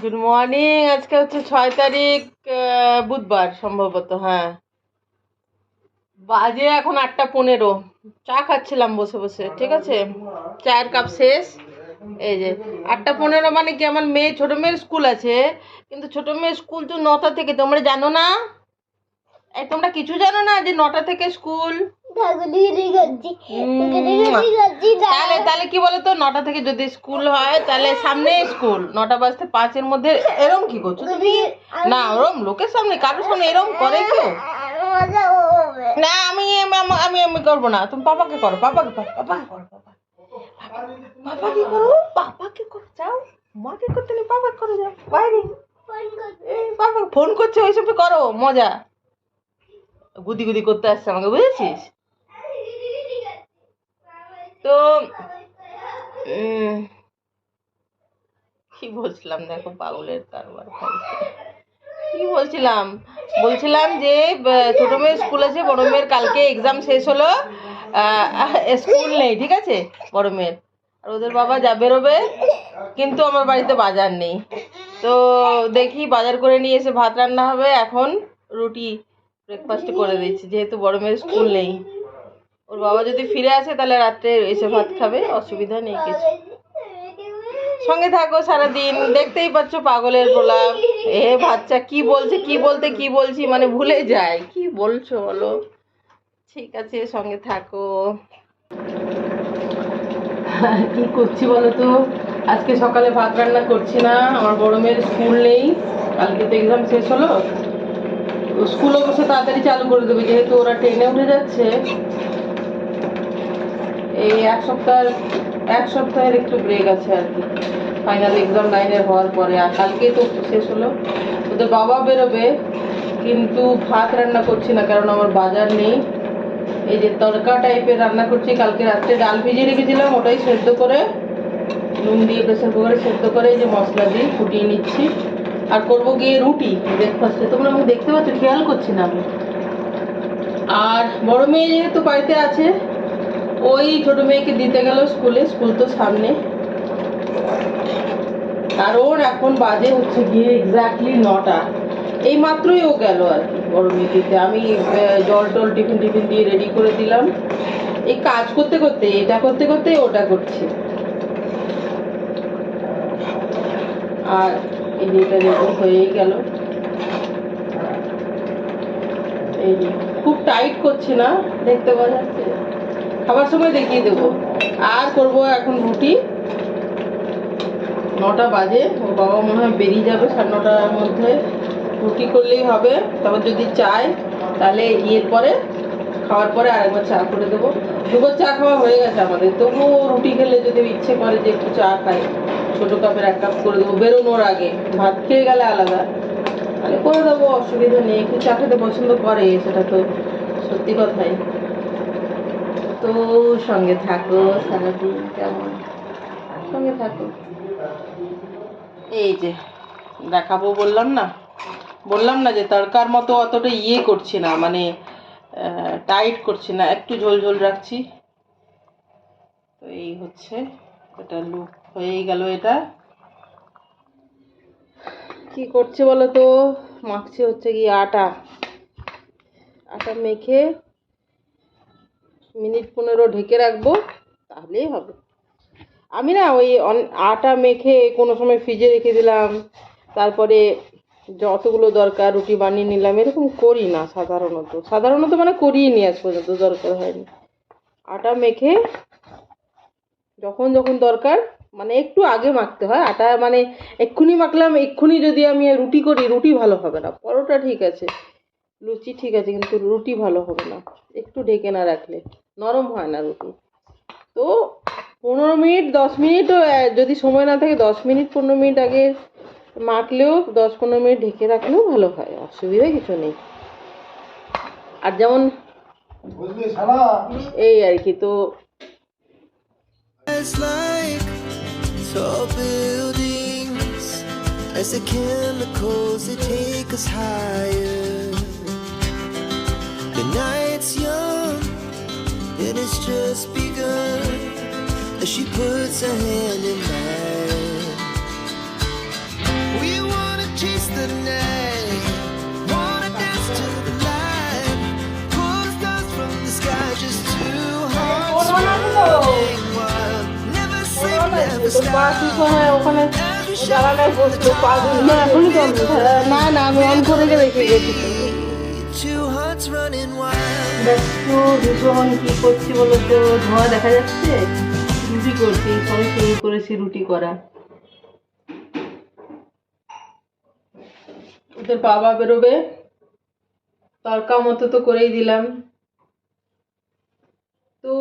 Good morning. আজকে হচ্ছে 6 তারিখ, বুধবার সম্ভবত। হ্যাঁ, বাজে এখন 8:15। চা খাচ্ছিলাম বসে বসে, ঠিক আছে, চায়ের কাপ শেষ। এই যে 8:15 মানে কি, আমার ছোট মেয়ের স্কুল আছে, কিন্তু ছোট মেয়ের স্কুল তো 9টা থেকে, তোমরা জানো না? এই তোমরা কিছু জানো না যে 9টা থেকে স্কুল? তাহলে তাহলে কি বলতো, 9টা থেকে যদি স্কুল হয় তাহলে সামনে স্কুল 9টা বাজতে 5-এর মধ্যে। এরম কি করছো তুমি? না, ওরম লোকের সামনে, কারোর সামনে এরম করে কেউ? না, আমি আমি আমি করবো না। তুমি পাপাকে করো, পাপাকে করো, পাপাকে করো, পাপাকে করো, পাপাকে করো, যাও। মাকে করতে নেই, পাপাকে করো, যাও বাইরে। পাপা ফোন করছে, ওইসব করো, মজা। গুদি গুদি করতে আসছে আমাকে, বুঝেছিস? তো কি বলছিলাম, দেখো পাগলের কারবার। কি বলছিলাম যে ছোট মেয়ের স্কুল আছে, বড় মেয়ের কালকে এক্সাম শেষ হলো, স্কুল নেই, ঠিক আছে, বড় মেয়ের। আর ওদের বাবা যা বেরোবে, কিন্তু আমার বাড়িতে বাজার নেই। তো দেখি বাজার করে নিয়ে এসে ভাত রান্না হবে। এখন রুটি ব্রেকফাস্ট করে দিচ্ছি, যেহেতু বড় মেয়ের স্কুল নেই। ওর বাবা যদি ফিরে আসে তাহলে রাত্রে এসে ভাত খাবে, অসুবিধা নেই কিছু। সঙ্গে থাকো সারাদিন, দেখতেই পাচ্ছ পাগলের প্রলাপ। বাচ্চা কি বলছে, কি বলছি মানে ভুলে যায়। কি বলছো বলো? ঠিক আছে, সঙ্গে থাকো। কি করছি বলো তো? আজকে সকালে ভাত রান্না করছি না, আমার বড় মেয়ের স্কুল নেই, কালকে তো এক্সাম শেষ হলো। স্কুল অবশ্য তাড়াতাড়ি চালু করে দেবে, যেহেতু ওরা ট্রেনে উঠে যাচ্ছে। এই এক সপ্তাহের একটু ব্রেক আছে আর কি, ফাইনাল এক্সাম 9-এর হওয়ার পরে। আর কালকেই তো শেষ হলো। ওদের বাবা বেরোবে, কিন্তু ভাত রান্না করছি না, কারণ আমার বাজার নেই। এই যে তড়কা টাইপের রান্না করছি, কালকে রাত্রে ডাল ভিজিয়ে রেখেছিলাম, ওটাই সেদ্ধ করে নুন দিয়ে প্রেসার কুকারে সেদ্ধ করে এই যে মশলা দিয়ে ফুটিয়ে নিচ্ছি। আর করবো গিয়ে রুটি ব্রেকফাস্টে। তোমরা আমাকে দেখতে পাচ্ছ, খেয়াল করছি না আমি। আর বড় মেয়ে যেহেতু বাড়িতে আছে, ওই ছোট মেয়েকে দিতে গেল স্কুলে, স্কুল তো সামনে। আর ওর এখন বাজে হচ্ছে গিয়ে এক্স্যাক্টলি 9টা। এই মাত্রই ও গেল আর কি বড় মেয়ে দিতে। আমি জল টল টিফিন দিয়ে রেডি করে দিলাম। এই কাজ করতে করতে, এটা করতে করতে ওটা করছি। আর এই যে এটা যখন হয়েই গেল, এই যে খুব টাইট করছি না, দেখতে পাওয়া যাচ্ছে। খাবার সময় দেখিয়ে দেবো। আর করব এখন রুটি। 9টা বাজে, ওর বাবা মনে হয় বেরিয়ে যাবে 9:30-র মধ্যে। রুটি করলেই হবে। তারপর যদি চাই তাহলে পরে, খাওয়ার পরে আরেকবার চা করে দেবো। দুবার চা খাওয়া হয়ে গেছে আমাদের, তবুও রুটি খেলে যদি ইচ্ছে করে যে একটু চা খাই, ছোটো কাপের 1 কাপ করে দেবো বেরোনোর আগে। ভাত খেয়ে গেলে আলাদা, তাহলে করে দেবো, অসুবিধা নেই। একটু চা খেতে পছন্দ করে, সেটা তো সত্যি কথাই। তো সঙ্গে থাকো সারাদিন, কেমন সঙ্গে থাকো। এই যে দেখাবো, বললাম না যে তরকার মতো অতটা করছি না, মানে টাইট করছি না, একটু ঝোল ঝোল রাখছি। তো এই হচ্ছে এটা, লুক হয়েই গেল। এটা কি করছে বলো তো? মাখছি হচ্ছে কি আটা মেখে মিনিট 15 ঢেকে রাখবো, তাহলেই হবে। আমি না ওই আটা মেখে কোনো সময় ফ্রিজে রেখে দিলাম, তারপরে যতগুলো দরকার রুটি বানিয়ে নিলাম, এরকম করি না সাধারণত মানে করিয়ে নি, আজ পর্যন্ত দরকার হয়নি। আটা মেখে যখন দরকার, মানে একটু আগে মাখতে হয় আটা, মানে এক্ষুনি মাখলাম, এক্ষুনি যদি আমি রুটি করি, রুটি ভালো হবে না। পরোটা ঠিক আছে, লুচি ঠিক আছে, কিন্তু রুটি ভালো হবে না একটু ঢেকে না রাখলে, নরম হয় না রুটি। তো 15 মিনিট 10 মিনিট, যদি সময় না থাকে 10 মিনিট 15 মিনিট আগে মাখলেও 10-15 মিনিট ঢেকে রাখলেও ভালো হয়, অসুবিধা কিছু নেই। আর যেমন এই আর কি। তো tall buildings as the chemicals that take us higher. The night's young and it's just begun as she puts her hand in mine. We tonight. Wanna dance to the light. Pull stars from the sky, just two hearts running wild. Never sleep, never stop. ওখানে As we জ্বালানায় বসলো পা ধুলো এখনই জল না না আমি on করে রেখে গেছি two hearts running wild. ব্যস্ত ভীষণ কি করছি বলো তো ধোঁয়া দেখা যাচ্ছে রুটি করছি সবাই শুরু করেছি রুটি করা ওদের বাবা বেরোবে তরকা মতো তো করেই দিলাম তো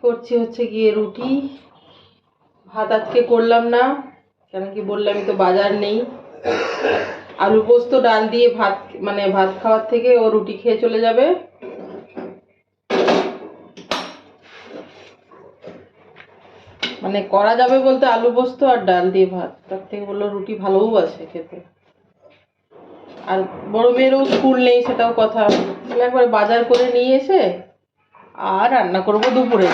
করছি হচ্ছে গিয়ে রুটি ভাত আজকে করলাম না কেন কি বললামই তো বাজার নেই আলু পোস্ত ডাল দিয়ে ভাত মানে ভাত খাওয়ার থেকে ও রুটি খেয়ে চলে যাবে মানে করা যাবে বলতে আলু পোস্ত আর ডাল দিয়ে ভাত তার থেকে বললো রুটি ভালোও আছে খেতে আর বড় মেয়েরও স্কুল নেই সেটাও কথা একবারে বাজার করে নিয়ে এসে আর রান্না করবো দুপুরে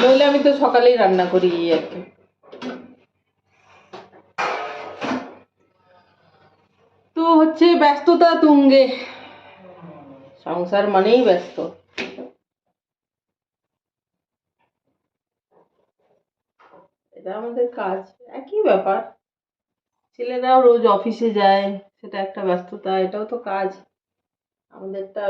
নইলে আমি তো সকালেই রান্না করি আর কি তো হচ্ছে ব্যস্ততা তুঙ্গে সংসার মানেই ব্যস্ত এটা আমাদের কাজ একই ব্যাপার ছেলেরাও রোজ অফিসে যায় সেটা একটা ব্যস্ততা এটাও তো কাজ আমাদেরটা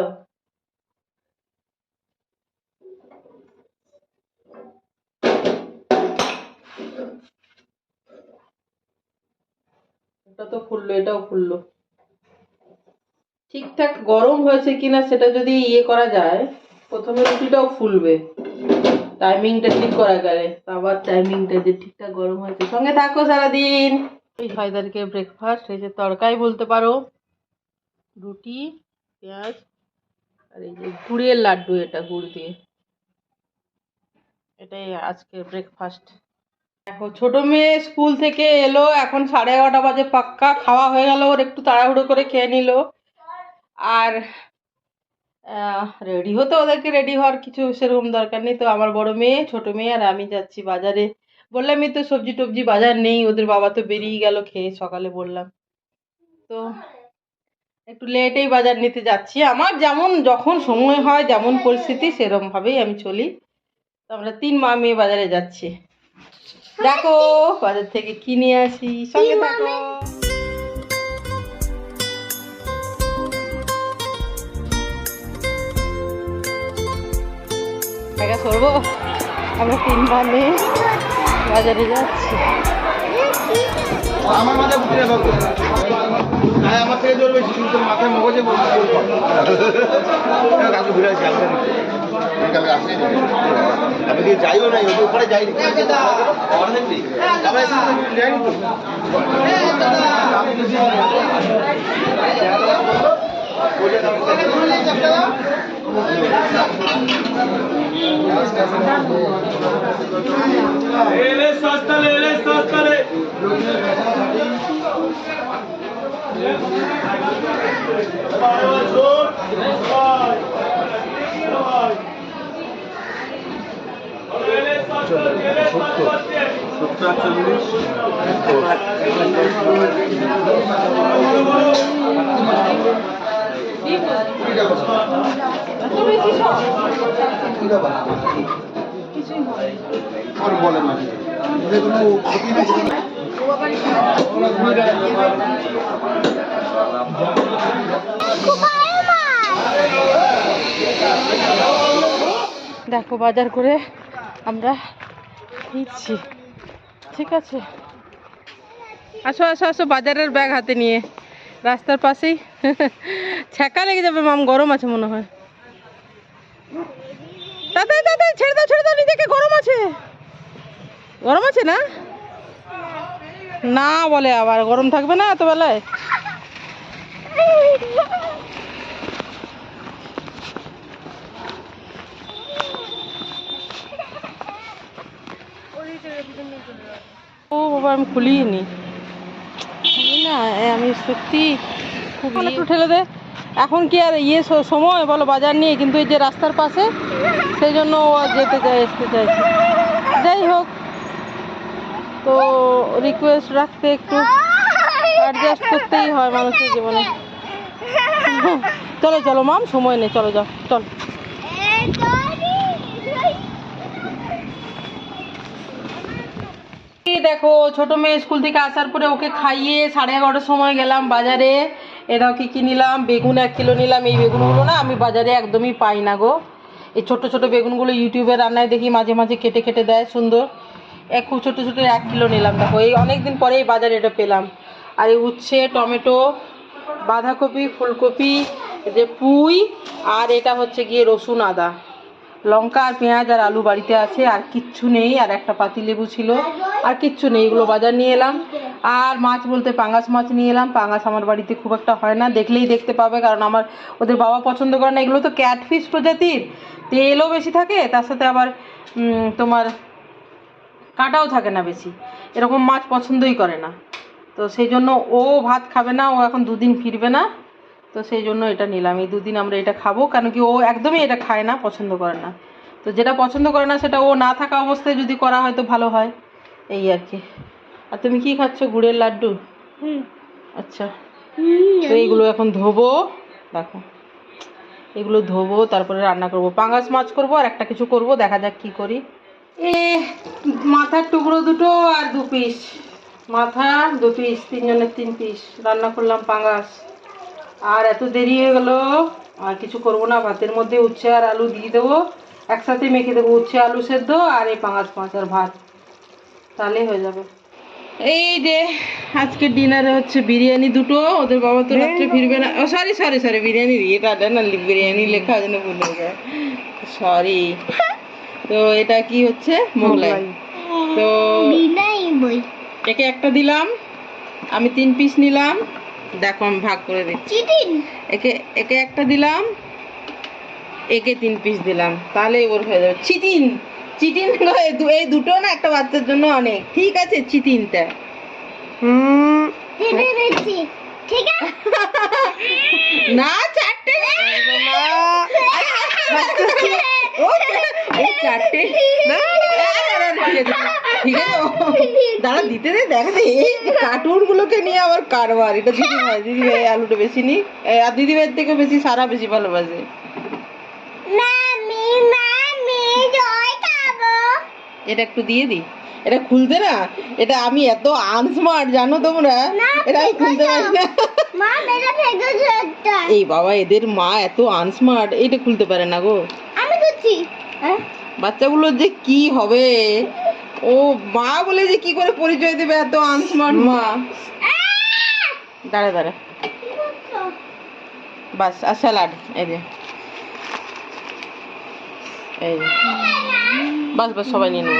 এটা তো ফুললো এটাও ফুললো ঠিকঠাক গরম হয়েছে কিনা সেটা যদি ইয়ে করা যায় প্রথমে রুটিটাও ফুলবে টাইমিংটা ঠিক করা গেলে আবার টাইমিংটা যে ঠিকঠাক গরম হয়েছে সঙ্গে থাকো সারাদিন এই 6 তারিখের ব্রেকফাস্ট এই যে তড়কাই বলতে পারো রুটি পেঁয়াজ আর এই যে গুড়ের লাড্ডু এটা গুড় দিয়ে এটাই আজকের ব্রেকফাস্ট দেখো ছোট মেয়ে স্কুল থেকে এলো এখন 11:30 বাজে পাক্কা খাওয়া হয়ে গেল ওর একটু তাড়াহুড়ো করে খেয়ে নিল আর রেডি হতে ওদেরকে রেডি হওয়ার কিছু সেরকম দরকার নেই তো আমার বড় মেয়ে ছোট মেয়ে আর আমি যাচ্ছি বাজারে বললামই তো সবজি টবজি বাজার নেই ওদের বাবা তো বেরিয়ে গেল খেয়ে সকালে বললাম তো একটু লেটেই বাজার নিতে যাচ্ছি আমার যেমন যখন সময় হয় যেমন পরিস্থিতি সেরকম ভাবেই আমি চলি তো আমরা 3 মা মেয়ে বাজারে যাচ্ছি দেখো বাজার থেকে কি নিয়ে আসি সঙ্গে থাকো টাকা সরবো আমরা 3 মা মেয়ে বাজারে যাচ্ছি আমার মাথায় বুঝে যাবো হ্যাঁ আমার থেকে জোর বেশি কিন্তু মাথায় মগজে কালকে ঘুরে আসি কালকে আসলে আমি কি যাইও নাই ওদের উপরে যাইনি যাইনি সস্তা লে বলে না দেখো বাজার করে আমরা ফিরছি ঠিক আছে আসো আসো আসো বাজারের ব্যাগ হাতে নিয়ে রাস্তার পাশেই ছ্যাঁকা লেগে যাবে মাম গরম আছে মনে হয় তাড়াতাড়ি তাড়াতাড়ি ছেড়ে দাও নিজেকে গরম আছে না না বলে আবার গরম থাকবে না এত বেলায় ও বাবা আমি খুলিয়ে নি না আমি সত্যি খুব একটু ঠেলে দে এখন কি আর সময় বলো বাজার নিয়ে কিন্তু এই যে রাস্তার পাশে সেই জন্য ও যেতে চাই আসতে চাইছে যাই হোক তো রিকোয়েস্ট রাখতে একটু অ্যাডজাস্ট করতেই হয় মানুষের জীবনে। চলো চলো মাম, সময় নেই, চলো যাও চল। এই দেখো ছোট মেয়ে স্কুল থেকে আসার পরে ওকে খাইয়ে 11:30টার সময় গেলাম বাজারে। এরাও কি নিলাম, বেগুন 1 কিলো নিলাম। এই বেগুনগুলো না আমি বাজারে একদমই পাই না গো। এই ছোট ছোট বেগুনগুলো ইউটিউবে রান্নায় দেখি মাঝে মাঝে কেটে কেটে দেয় সুন্দর। খুব ছোট ছোট 1 কিলো নিলাম। দেখো এই অনেকদিন পরে এই বাজারে এটা পেলাম। আর এই উচ্ছে, টমেটো, বাঁধাকপি, ফুলকপি, যে পুঁই, আর এটা হচ্ছে গিয়ে রসুন, আদা, লঙ্কা আর পেঁয়াজ আর আলু বাড়িতে আছে। আর কিচ্ছু নেই। আর একটা পাতিলেবু ছিল, আর কিচ্ছু নেই। এগুলো বাজার নিয়ে এলাম। আর মাছ বলতে পাঙ্গাস মাছ নিয়ে এলাম। পাঙ্গাস আমার বাড়িতে খুব একটা হয় না, দেখলেই দেখতে পাবে, কারণ আমার ওদের বাবা পছন্দ করে না। এগুলো তো ক্যাটফিশ প্রজাতির, তেলও বেশি থাকে, তার সাথে আবার তোমার কাঁটাও থাকে না বেশি। এরকম মাছ পছন্দই করে না। তো সেই জন্য ও ভাত খাবে না, ও এখন 2 দিন ফিরবে না। তো সেই জন্য এটা নিলাম। এই 2 দিন আমরা এটা খাবো, কেন কি ও একদমই এটা খায় না, পছন্দ করে না। তো যেটা পছন্দ করে না সেটা ও না থাকা অবস্থায় যদি করা হয় তো ভালো হয়, এই আর কি। আর তুমি কি খাচ্ছ? গুড়ের লাড্ডু? আচ্ছা। তো এইগুলো এখন ধোবো, দেখো এগুলো ধোবো, তারপরে রান্না করব। পাঙ্গাস মাছ করব আর একটা কিছু করব, দেখা যাক কি করি। মাথার টুকরো 2টো আর 2 পিস মাথা, 2 পিস, 3 জনের 3 পিস রান্না করলাম পাঙ্গাস। আর এত দেরি হয়ে গেল, আর কিছু করব না। ভাতের মধ্যে উচ্ছে আর আলু দিয়ে দেবো, একসাথে মেখে দেবো। উচ্ছে আলু সেদ্ধ আর এই পাঙ্গাস মাছ আর ভাত, তাহলেই হয়ে যাবে। এই যে আজকে ডিনারে হচ্ছে বিরিয়ানি 2টো। ওদের বাবা তো রাত্রে ফিরবে না। ও সরি সরি সরি, বিরিয়ানি এটা না, বিরিয়ানি লেখা যেন ভুলে যায়, সরি। তো এটা কি হচ্ছে? মোগলাই। তো একে একটা দিলাম, আমি 3 পিস নিলাম। দেখো আমি ভাগ করে দিচ্ছি। একে একে একটা দিলাম, একে 3 পিস দিলাম, তাহলে ওর হয়ে যাবে। চিটিন চিটিন এই 2টো না একটা বাচ্চার জন্য অনেক, ঠিক আছে? চিটিনটা না, 4টে এই 4টে না, ঠিক আছে দাঁড়া দিতে দে। দেখা দে এই কার্টুন গুলোকে নিয়ে আবার কারবার। এটা দিদি ভাই আলুটা বেশি নি, আর দিদি ভাইয়ের থেকে বেশি সারা বেশি ভালোবাসে। এটা একটু দিয়ে দি। এটা খুলতে না, এটা আমি এত আনস্মার্ট জানো তোমরা, এটা আমি খুলতে পারি না। এই বাবা, এদের মা এত আনস্মার্ট, এইটা খুলতে পারে না গো। বাচ্চাগুলোর যে কি হবে, ও মা বলে যে কি করে পরিচয় দেবে, এত আনস্মার্ট মা। দাঁড়া দাঁড়া, বাস। আর স্যালাড, এই যে এই যে, বাস বাস, সবাই নিয়ে নেবো।